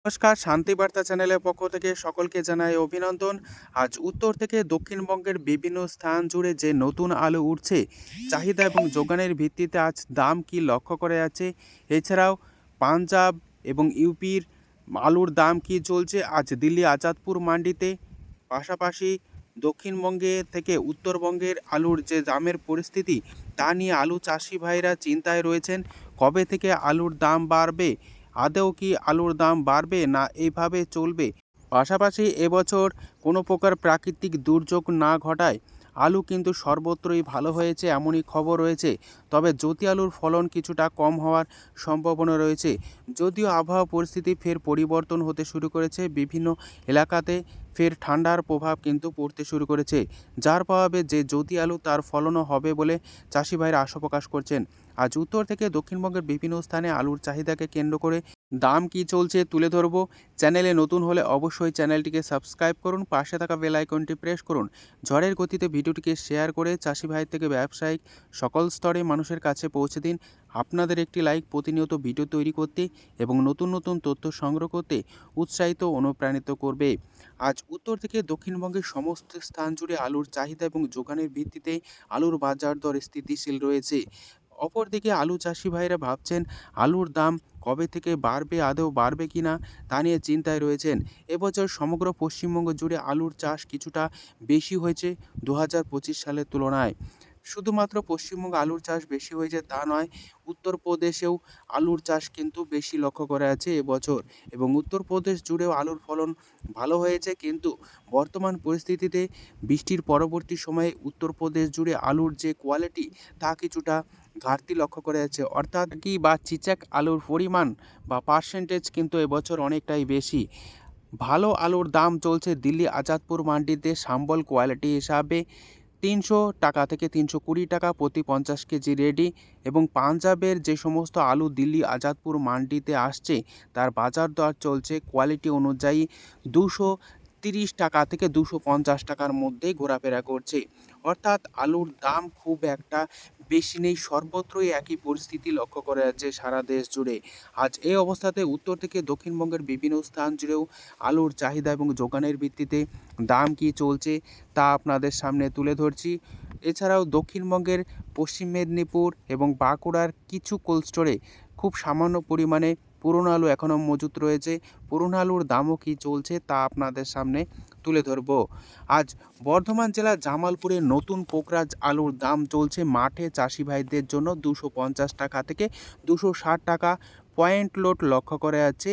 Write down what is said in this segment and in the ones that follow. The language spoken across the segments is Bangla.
নমস্কার, শান্তিবার্তা চ্যানেলের পক্ষ থেকে সকলকে জানাই অভিনন্দন। আজ উত্তর থেকে দক্ষিণবঙ্গের বিভিন্ন স্থান জুড়ে যে নতুন আলু উঠছে, চাহিদা এবং যোগানের ভিত্তিতে আজ দাম কি লক্ষ্য করা যাচ্ছে। এছাড়াও পাঞ্জাব এবং ইউপির আলুর দাম কি চলছে আজ দিল্লি আজাদপুর মান্ডিতে। পাশাপাশি দক্ষিণবঙ্গে থেকে উত্তরবঙ্গের আলুর যে দামের পরিস্থিতি তা নিয়ে আলু চাষি ভাইরা চিন্তায় রয়েছেন। কবে থেকে আলুর দাম বাড়বে, আদৌ কি আলুর দাম বাড়বে না এইভাবে চলবে। পাশাপাশি এবছর কোনো প্রকার প্রাকৃতিক দুর্যোগ না ঘটায় আলু কিন্তু সর্বত্রই ভালো হয়েছে এমনই খবর রয়েছে। তবে জ্যোতি আলুর ফলন কিছুটা কম হওয়ার সম্ভাবনা রয়েছে। যদিও আবহাওয়া পরিস্থিতি ফের পরিবর্তন হতে শুরু করেছে, বিভিন্ন এলাকাতে ফের ঠান্ডার প্রভাব কিন্তু পড়তে শুরু করেছে, যার প্রভাবে যে জ্যোতি আলু তার ফলনও হবে বলে চাষি ভাইরা আশা প্রকাশ করছেন। আজ উত্তর থেকে দক্ষিণবঙ্গের বিভিন্ন স্থানে আলুর চাহিদাকে কেন্দ্র করে দাম কি চলছে তুলে ধরব। চ্যানেলে নতুন হলে অবশ্যই চ্যানেলটিকে সাবস্ক্রাইব করুন, পাশে থাকা বেল আইকনটি প্রেস করুন। ঝড়ের গতিতে ভিডিওটিকে শেয়ার করে চাষি ভাই থেকে ব্যবসায়িক সকল স্তরে মানুষের কাছে পৌঁছে দিন। আপনাদের একটি লাইক প্রতিনিয়ত ভিডিও তৈরি করতে এবং নতুন নতুন তথ্য সংগ্রহ করতে উৎসাহিত অনুপ্রাণিত করবে। আজ উত্তর থেকে দক্ষিণবঙ্গের সমস্ত স্থান জুড়ে আলুর চাহিদা এবং যোগানের ভিত্তিতে আলুর বাজার দর স্থিতিশীল রয়েছে। অপরদিকে আলু চাষি ভাইরা ভাবছেন আলুর দাম কবে থেকে বাড়বে, আদৌ বাড়বে কিনা তা নিয়ে চিন্তায় রয়েছেন। এবছর সমগ্র পশ্চিমবঙ্গ জুড়ে আলুর চাষ কিছুটা বেশি হয়েছে 2025 সালের তুলনায়। শুধুমাত্র পশ্চিমবঙ্গে আলুর চাষ বেশি হয়েছে তা নয়, উত্তরপ্রদেশেও আলুর চাষ কিন্তু বেশি লক্ষ্য করা আছে এবছর, এবং উত্তরপ্রদেশ জুড়েও আলুর ফলন ভালো হয়েছে। কিন্তু বর্তমান পরিস্থিতিতে বৃষ্টির পরবর্তী সময়ে উত্তরপ্রদেশ জুড়ে আলুর যে কোয়ালিটি তা কিছুটা ঘাটতি লক্ষ্য করা যাচ্ছে, অর্থাৎ কি বা চিচাক আলুর পরিমাণ বা পার্সেন্টেজ কিন্তু এবছর অনেকটাই বেশি। ভালো আলুর দাম চলছে দিল্লি আজাদপুর মান্ডিতে সাম্বল কোয়ালিটি হিসাবে 300 টাকা থেকে 320 টাকা প্রতি 50 কেজি রেডি। এবং পাঞ্জাবের যে সমস্ত আলু দিল্লি আজাদপুর মান্ডিতে আসছে তার বাজার দর চলছে কোয়ালিটি অনুযায়ী 230 টাকা থেকে 250 টাকার মধ্যে ঘোরাফেরা করছে। অর্থাৎ আলুর দাম খুব একটা বেশি নেই, সর্বত্রই একই পরিস্থিতি লক্ষ্য করা যাচ্ছে সারা দেশ জুড়ে। আজ এই অবস্থাতে উত্তর থেকে দক্ষিণবঙ্গের বিভিন্ন স্থান জুড়েও আলুর চাহিদা এবং যোগানের ভিত্তিতে দাম কি চলছে তা আপনাদের সামনে তুলে ধরছি। এছাড়াও দক্ষিণবঙ্গের পশ্চিম মেদিনীপুর এবং বাঁকুড়ার কিছু কোল্ড স্টোরে খুব সামান্য পরিমাণে পুরনো আলু এখনও মজুত রয়েছে। পুরনো আলুর দামও কি চলছে তা আপনাদের সামনে তুলে ধরব। আজ বর্ধমান জেলার জামালপুরে নতুন পোকরাজ আলুর দাম চলছে মাঠে চাষি ভাইদের জন্য 250 টাকা থেকে 260 টাকা। পয়েন্ট লোড লক্ষ্য করা যাচ্ছে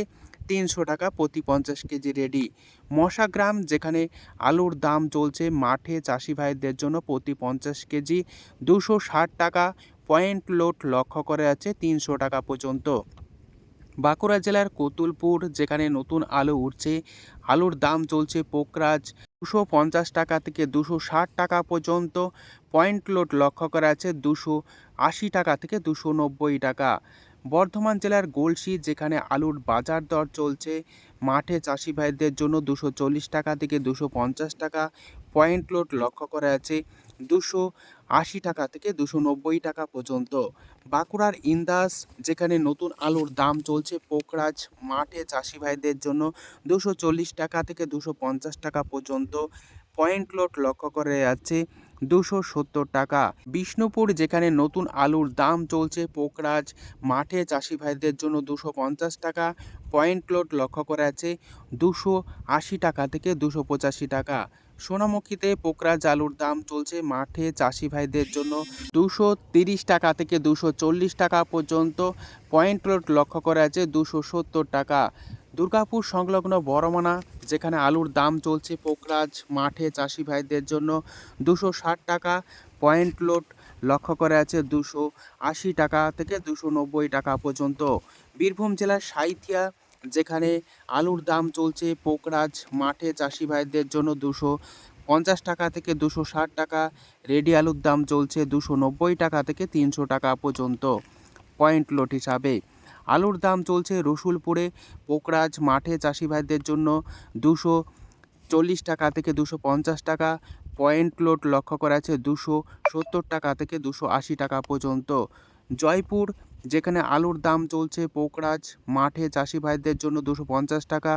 300 টাকা প্রতি 50 কেজি রেডি। মশাগ্রাম যেখানে আলুর দাম চলছে মাঠে চাষি ভাইদের জন্য প্রতি 50 কেজি 260 টাকা। পয়েন্ট লোড লক্ষ্য করা যাচ্ছে 300 টাকা পর্যন্ত। বাঁকুড়া জেলার কতুলপুর যেখানে নতুন আলু উঠছে, আলুর দাম চলছে পোকরাজ 250 টাকা থেকে 260 টাকা পর্যন্ত। পয়েন্ট লোড লক্ষ্য করা আছে 280 টাকা থেকে 290 টাকা। বর্ধমান জেলার গলসি যেখানে আলুর বাজার দর চলছে মাঠে চাষি ভাইদের জন্য 240 টাকা থেকে 250 টাকা। পয়েন্ট লোড লক্ষ্য করা আছে 280 টাকা থেকে 290 টাকা পর্যন্ত। বাঁকুড়ার ইন্দাস যেখানে নতুন আলুর দাম চলছে পোকরাজ মাঠে চাষি ভাইদের জন্য 240 টাকা থেকে 250 টাকা পর্যন্ত। পয়েন্ট লোড লক্ষ্য করা যাচ্ছে 270 টাকা। বিষ্ণুপুর যেখানে নতুন আলুর দাম চলছে পোকরাজ মাঠে চাষি ভাইদের জন্য 250 টাকা। পয়েন্ট লোড লক্ষ্য করা যাচ্ছে 280 টাকা থেকে 285 টাকা। সোনামুখীতে পোকরাজ আলুর দাম চলছে মাঠে চাষি ভাইদের জন্য 230 টাকা থেকে 240 টাকা পর্যন্ত। পয়েন্ট লোড লক্ষ্য করা আছে 270 টাকা। দুর্গাপুর সংলগ্ন বড়মানা যেখানে আলুর দাম চলছে পোকরাজ মাঠে চাষি ভাইদের জন্য 260 টাকা। পয়েন্ট লোড লক্ষ্য করা আছে 280 টাকা থেকে 290 টাকা পর্যন্ত। বীরভূম জেলার সাঁইথিয়া যেখানে আলুর দাম চলছে পোকরাজ মাঠে চাষি ভাইদের জন্য 250 টাকা থেকে 260 টাকা। রেডি আলুর দাম চলছে 290 টাকা থেকে 300 টাকা পর্যন্ত পয়েন্ট লোড হিসাবে। আলুর দাম চলছে রসুলপুরে পোকরাজ মাঠে চাষি ভাইদের জন্য 240 টাকা থেকে 250 টাকা। পয়েন্ট লোড লক্ষ্য করা আছে 270 টাকা থেকে 280 টাকা পর্যন্ত। জয়পুর যেখানে আলুর দাম চলছে পোকরাজ মাঠে চাষি ভাইদের জন্য 250 টাকা,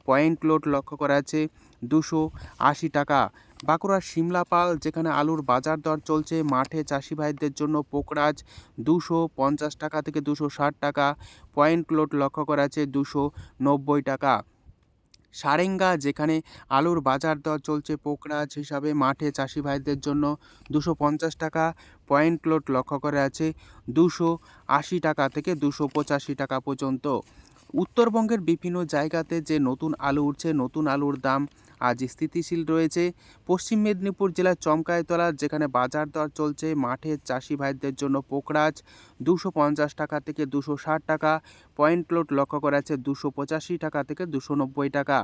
পয়েন্ট লোড লক্ষ্য করা আছে 280 টাকা। বাঁকুড়ার সিমলাপাল যেখানে আলুর বাজার দর চলছে মাঠে চাষি ভাইদের জন্য পোকরাজ 250 টাকা থেকে 260 টাকা, পয়েন্ট লোড লক্ষ্য করা আছে 290 টাকা। সারেঙ্গা যেখানে আলুর বাজার দর চলছে পোকরাজ হিসাবে মাঠে চাষি ভাইদের জন্য 250 টাকা, পয়েন্ট লোড লক্ষ্য করা আছে 280 টাকা থেকে 285 টাকা পর্যন্ত। উত্তরবঙ্গের বিভিন্ন জায়গাতে যে নতুন আলু উঠছে নতুন আলুর দাম আজ স্থিতিশীল রয়েছে। পশ্চিম মেদিনীপুর জেলার চমকাইতলা যেখানে বাজার দর চলছে মাঠে চাষি ভাইদের জন্য পোকরাজ 250 টাকা থেকে 260 টাকা, পয়েন্ট লোড লক্ষ্য করা আছে 285 টাকা থেকে 290 টাকা।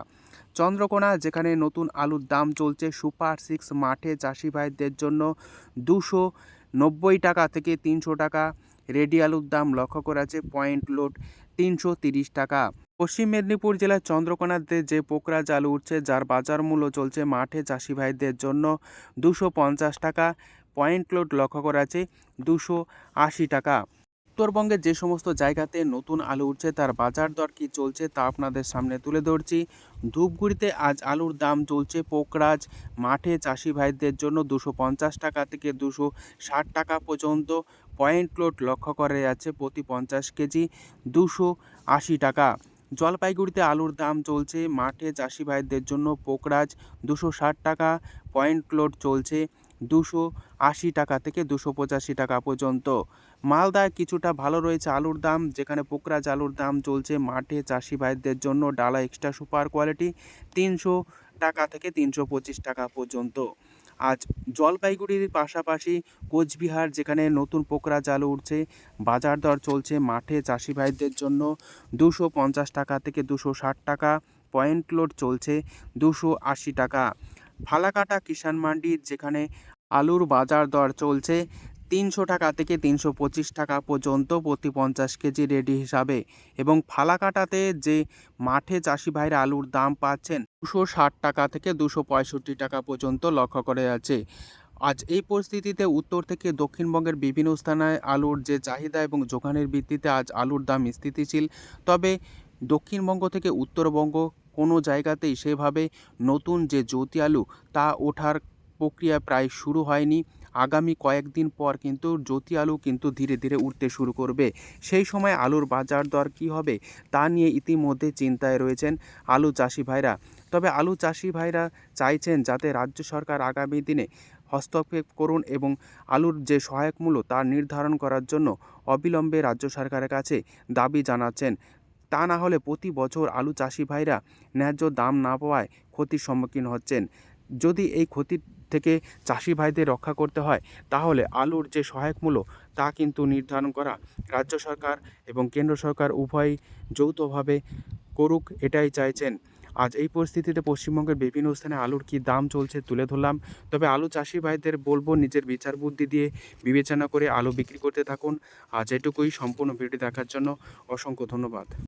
চন্দ্রকোনা যেখানে নতুন আলুর দাম চলছে সুপার 6 মাঠে চাষি ভাইদের জন্য 290 টাকা থেকে 300 টাকা, রেডি আলুর দাম লক্ষ্য করা আছে পয়েন্ট লোড 330 টাকা। পশ্চিম মেদিনীপুর জেলার চন্দ্রকোনাতে যে পোকরাজ আলু উঠছে যার বাজার মূল্য চলছে মাঠে চাষি ভাইদের জন্য 250 টাকা, পয়েন্ট লোড লক্ষ্য করা আছে 280 টাকা। উত্তরবঙ্গের যে সমস্ত জায়গাতে নতুন আলু উঠছে তার বাজার দর কি চলছে তা আপনাদের সামনে তুলে ধরছি। ধূপগুড়িতে আজ আলুর দাম চলছে পোকরাজ মাঠে চাষি ভাইদের জন্য 250 টাকা থেকে 260 টাকা পর্যন্ত, পয়েন্ট লোড লক্ষ্য করা যাচ্ছে প্রতি 50 কেজি 280 টাকা। জলপাইগুড়িতে আলুর দাম চলছে মাঠে চাষি ভাইদের জন্য পোকরাজ 260 টাকা, পয়েন্ট লোড চলছে 280 টাকা থেকে 285 টাকা পর্যন্ত। মালদায় কিছুটা ভালো রয়েছে আলুর দাম যেখানে পোকরাজ আলুর দাম চলছে মাঠে চাষি ভাইদের জন্য ডালা এক্সট্রা সুপার কোয়ালিটি 300 টাকা থেকে 325 টাকা পর্যন্ত। আজ জলপাইগুড়ির পাশাপাশি কোচবিহার যেখানে নতুন পোকরাজ আলু উঠছে বাজার দর চলছে মাঠে চাষি ভাইদের জন্য 250 টাকা থেকে 260 টাকা, পয়েন্ট লোড চলছে 280 টাকা। ফালাকাটা কিষাণ মান্ডি যেখানে আলুর বাজার দর চলছে 300 টাকা থেকে 325 টাকা পর্যন্ত প্রতি 50 কেজি রেডি হিসাবে, এবং ফালাকাটাতে যে মাঠে চাষি ভাইরা আলুর দাম পাচ্ছেন 260 টাকা থেকে 265 টাকা পর্যন্ত লক্ষ্য করা যাচ্ছে। আজ এই পরিস্থিতিতে উত্তর থেকে দক্ষিণবঙ্গের বিভিন্ন স্থানে আলুর যে চাহিদা এবং যোগানের ভিত্তিতে আজ আলুর দাম স্থিতিশীল। তবে দক্ষিণবঙ্গ থেকে উত্তরবঙ্গ কোনো জায়গাতেই সেভাবে নতুন যে জ্যোতি আলু তা ওঠার প্রক্রিয়া প্রায় শুরু হয়নি। আগামী কয়েকদিন পর কিন্তু জ্যোতি আলু কিন্তু ধীরে ধীরে উঠতে শুরু করবে। সেই সময় আলুর বাজার দর কী হবে তা নিয়ে ইতিমধ্যে চিন্তায় রয়েছেন আলু চাষি ভাইরা। তবে আলু চাষি ভাইরা চাইছেন যাতে রাজ্য সরকার আগামী দিনে হস্তক্ষেপ করুন এবং আলুর যে সহায়ক মূল্য তা নির্ধারণ করার জন্য অবিলম্বে রাজ্য সরকারের কাছে দাবি জানাচ্ছেন। তা না হলে প্রতি বছর আলু চাষি ভাইরা ন্যায্য দাম না পাওয়ায় ক্ষতির সম্মুখীন হচ্ছেন। যদি এই ক্ষতি থেকে চাষি ভাইদের রক্ষা করতে হয় তাহলে আলুর যে সহায়ক মূল্য তা কিন্তু নির্ধারণ করা রাজ্য সরকার এবং কেন্দ্র সরকার উভয়ই যৌথভাবে করুক, এটাই চাইছেন। আজ এই পরিস্থিতিতে পশ্চিমবঙ্গের বিভিন্ন স্থানে আলুর কী দাম চলছে তুলে ধরলাম। তবে আলু চাষি ভাইদের বলবো নিজের বিচার বুদ্ধি দিয়ে বিবেচনা করে আলু বিক্রি করতে থাকুন। আজ এটুকুই। সম্পূর্ণ ভিডিও দেখার জন্য অসংখ্য ধন্যবাদ।